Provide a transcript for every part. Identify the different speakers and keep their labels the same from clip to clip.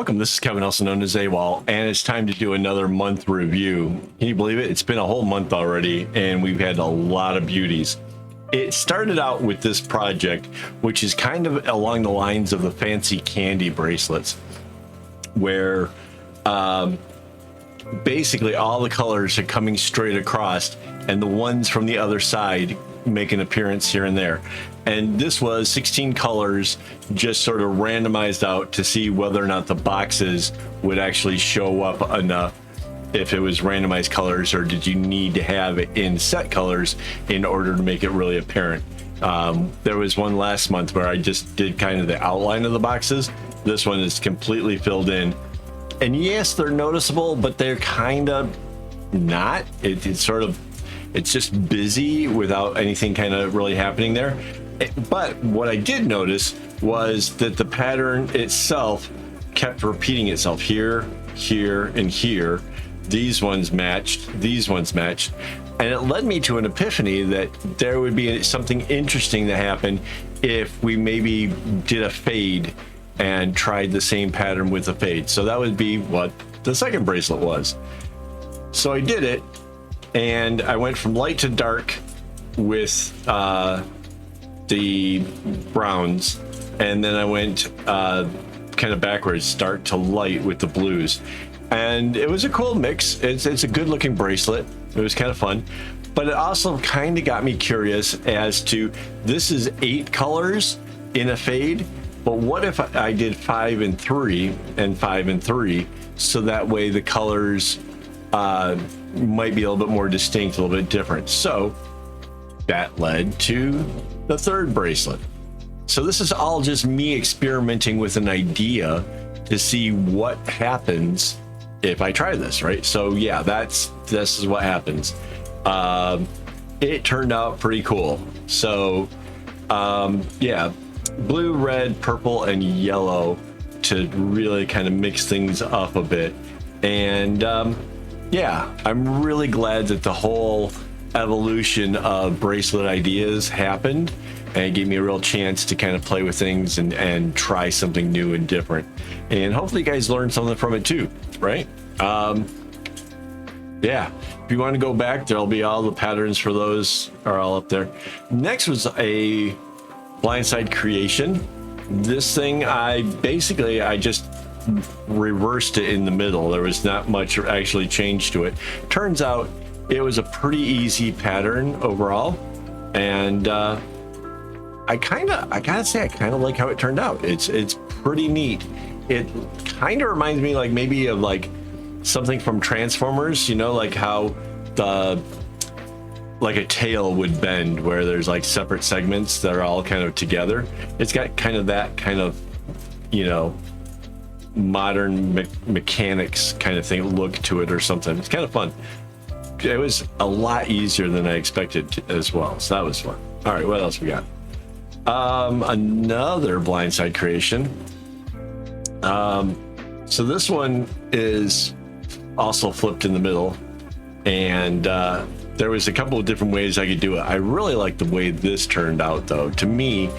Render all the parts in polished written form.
Speaker 1: welcome. This is Kevin, also known as AWOL, and it's time to do another month review. Can you believe it? It's been a whole month already, and we've had a lot of beauties. It started out with this project, which is kind of along the lines of the fancy candy bracelets, where basically all the colors are coming straight across, and the ones from the other side make an appearance here and there. And this was 16 colors just sort of randomized out to see whether or not the boxes would actually show up enough if it was randomized colors, or did you need to have it in set colors in order to make it really apparent. There was one last month where I just did kind of the outline of the boxes. This one is completely filled in, and yes, they're noticeable, but they're kind of not. It's just busy without anything kind of really happening there. But what I did notice was that the pattern itself kept repeating itself here, here, and here. These ones matched, these ones matched. And it led me to an epiphany that there would be something interesting to happen if we maybe did a fade and tried the same pattern with a fade. So that would be what the second bracelet was. So I did it, and I went from light to dark with the browns, and then I went kind of backwards, dark to light with the blues, and it was a cool mix. It's a good looking bracelet. It was kind of fun, but it also kind of got me curious as to, this is 8 colors in a fade, but what if I did 5 and 3 and 5 and 3, so that way the colors might be a little bit more distinct, a little bit different. So that led to the third bracelet. So this is all just me experimenting with an idea to see what happens if I try this, right? So yeah, this is what happens. It turned out pretty cool. So yeah, blue, red, purple, and yellow to really kind of mix things up a bit. And yeah, I'm really glad that the whole evolution of bracelet ideas happened, and it gave me a real chance to kind of play with things and try something new and different, and hopefully you guys learned something from it too, right? Yeah, if you want to go back, there'll be all the patterns for those are all up there. Next was a Blindsided Creation. This thing, I just reversed it in the middle. There was not much actually changed to it. Turns out it was a pretty easy pattern overall, and I gotta say I kind of like how it turned out. It's pretty neat. It kind of reminds me like maybe of like something from Transformers, you know, like how like a tail would bend, where there's like separate segments that are all kind of together. It's got kind of that kind of, you know, modern mechanics kind of thing look to it or something. It's kind of fun. It was a lot easier than I expected as well, so that was fun. All right, what else we got? Another Blindside creation. So this one is also flipped in the middle, and there was a couple of different ways I could do it. I really like the way this turned out, though. To me,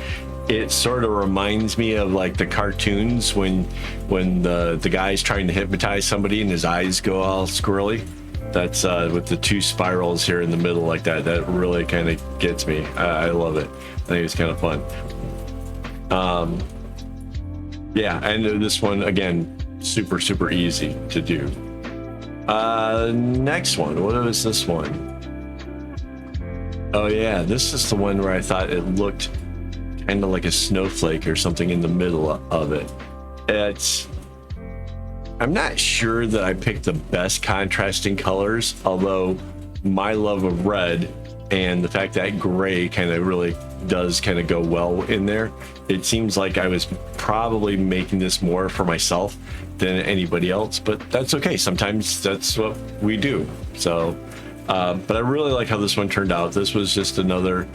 Speaker 1: it sort of reminds me of like the cartoons when the guy's trying to hypnotize somebody and his eyes go all squirrely. That's with the 2 spirals here in the middle like that. That really kind of gets me. I love it. I think it's kind of fun. Yeah, and this one again, super easy to do. Next one. What was this one? Oh yeah, this is the one where I thought it looked kind of like a snowflake or something in the middle of it. I'm not sure that I picked the best contrasting colors, although my love of red and the fact that gray kind of really does kind of go well in there. It seems like I was probably making this more for myself than anybody else, but that's okay. Sometimes that's what we do. So, but I really like how this one turned out. This was just another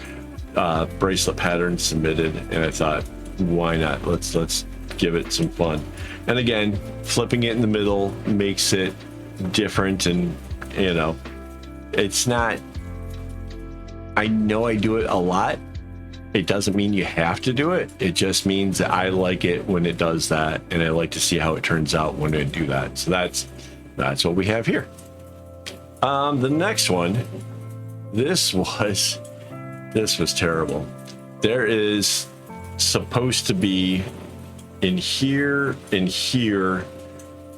Speaker 1: bracelet pattern submitted, and I thought, why not? Let's give it some fun. And again, flipping it in the middle makes it different, and you know, it's not, I know I do it a lot, It doesn't mean you have to do it. It just means that I like it when it does that, and I like to see how it turns out when I do that. So that's what we have here. The next one, this was terrible. There is supposed to be in here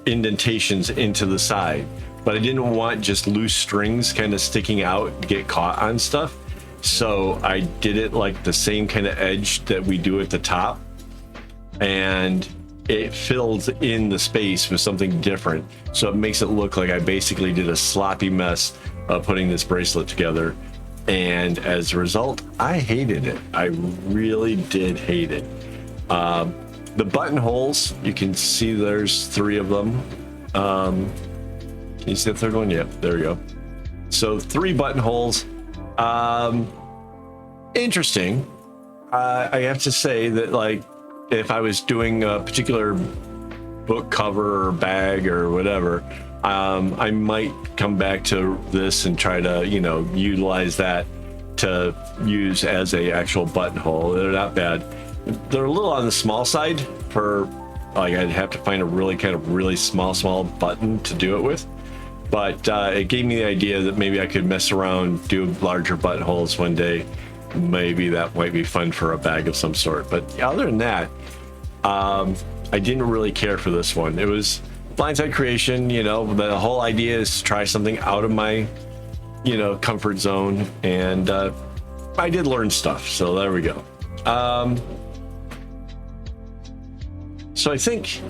Speaker 1: indentations into the side, but I didn't want just loose strings kind of sticking out to get caught on stuff. So I did it like the same kind of edge that we do at the top, and it fills in the space with something different. So it makes it look like I basically did a sloppy mess of putting this bracelet together. And as a result, I hated it. I really did hate it. The buttonholes, you can see there's 3 of them. Can you see the third one? Yep, there we go. So 3 buttonholes. Interesting. I have to say that, like, if I was doing a particular book cover or bag or whatever, I might come back to this and try to, you know, utilize that to use as a actual buttonhole. They're not bad. They're a little on the small side for, like, I'd have to find a really small button to do it with. But it gave me the idea that maybe I could mess around, do larger buttonholes one day. Maybe that might be fun for a bag of some sort. But other than that, I didn't really care for this one. It was Blindsided Creation, you know, the whole idea is to try something out of my, you know, comfort zone. And I did learn stuff. So there we go. So I think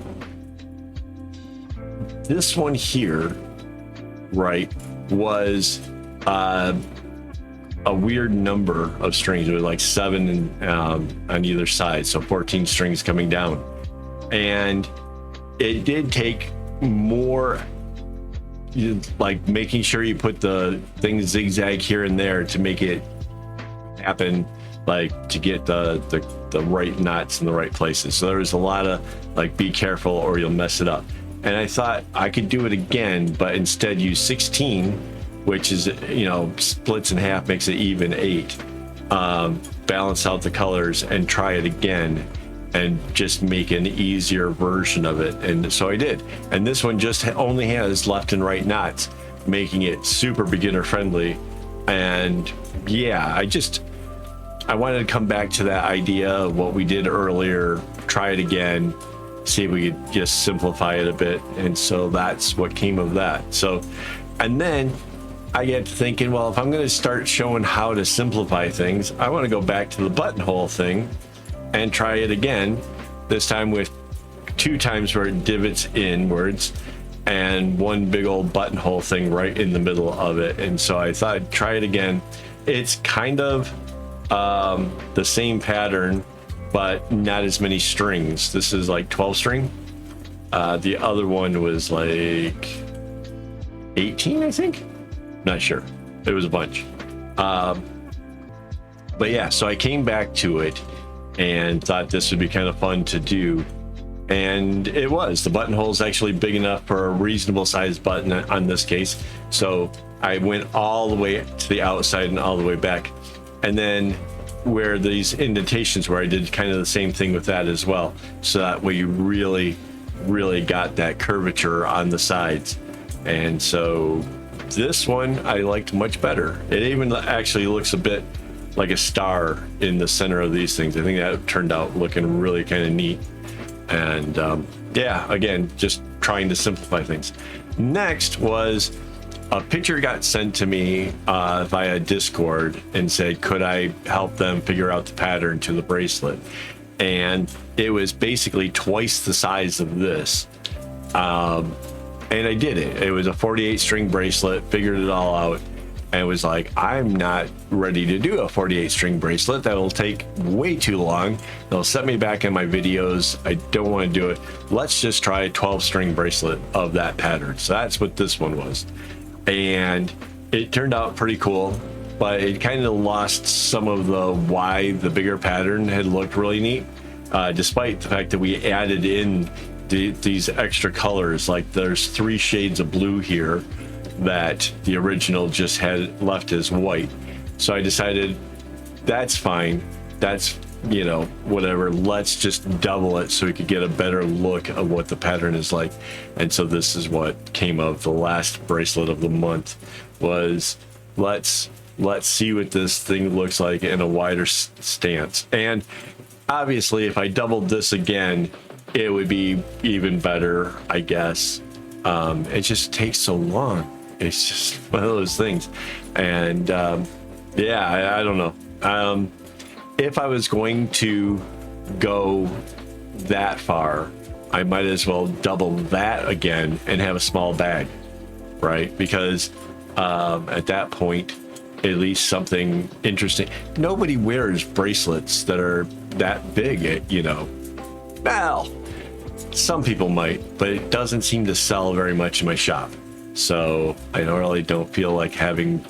Speaker 1: this one here, right, was a weird number of strings. It was like 7 on either side, so 14 strings coming down, and it did take more, like, making sure you put the things zigzag here and there to make it happen, like, to get the right knots in the right places. So there was a lot of, like, be careful or you'll mess it up. And I thought I could do it again, but instead use 16, which is, you know, splits in half, makes it even 8. Balance out the colors and try it again and just make an easier version of it. And so I did. And this one just only has left and right knots, making it super beginner friendly. And yeah, I wanted to come back to that idea of what we did earlier, try it again, see if we could just simplify it a bit. And so that's what came of that. So, and then I get to thinking, well, if I'm going to start showing how to simplify things, I want to go back to the buttonhole thing and try it again, this time with 2 times where it divots inwards and 1 big old buttonhole thing right in the middle of it. And so I thought I'd try it again. It's kind of the same pattern, but not as many strings. This is like 12 string. The other one was like 18, I think. Not sure. It was a bunch. But yeah, so I came back to it and thought this would be kind of fun to do. And it was. The buttonhole is actually big enough for a reasonable sized button on this case. So I went all the way to the outside and all the way back. And then where these indentations were, I did kind of the same thing with that as well. So that way you really got that curvature on the sides. And so this one I liked much better. It even actually looks a bit like a star in the center of these things. I think that turned out looking really kind of neat. And yeah, again, just trying to simplify things. Next was a picture got sent to me via Discord and said, could I help them figure out the pattern to the bracelet? And it was basically twice the size of this. And I did it. It was a 48 string bracelet, figured it all out, and was like, I'm not ready to do a 48 string bracelet. That'll take way too long. It'll set me back in my videos. I don't want to do it. Let's just try a 12 string bracelet of that pattern. So that's what this one was. And it turned out pretty cool, but it kind of lost some of the why the bigger pattern had looked really neat, despite the fact that we added in these extra colors. Like there's 3 shades of blue here that the original just had left as white. So I decided that's fine. that's, you know, whatever, let's just double it so we could get a better look of what the pattern is like. And so this is what came of the last bracelet of the month, was let's see what this thing looks like in a wider stance. And obviously if I doubled this again, it would be even better, I guess. It just takes so long. It's just one of those things. And yeah, I don't know. If I was going to go that far, I might as well double that again and have a small bag, right? Because at that point, at least something interesting. Nobody wears bracelets that are that big, you know. Well, some people might, but it doesn't seem to sell very much in my shop. So I really don't feel like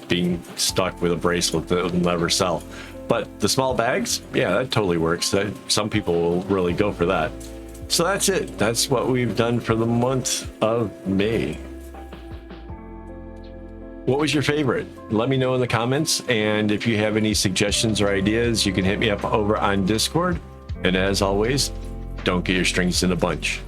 Speaker 1: being stuck with a bracelet that will never sell. But the small bags, yeah, that totally works. Some people will really go for that. So that's it. That's what we've done for the month of May. What was your favorite? Let me know in the comments. And if you have any suggestions or ideas, you can hit me up over on Discord. And as always, don't get your strings in a bunch.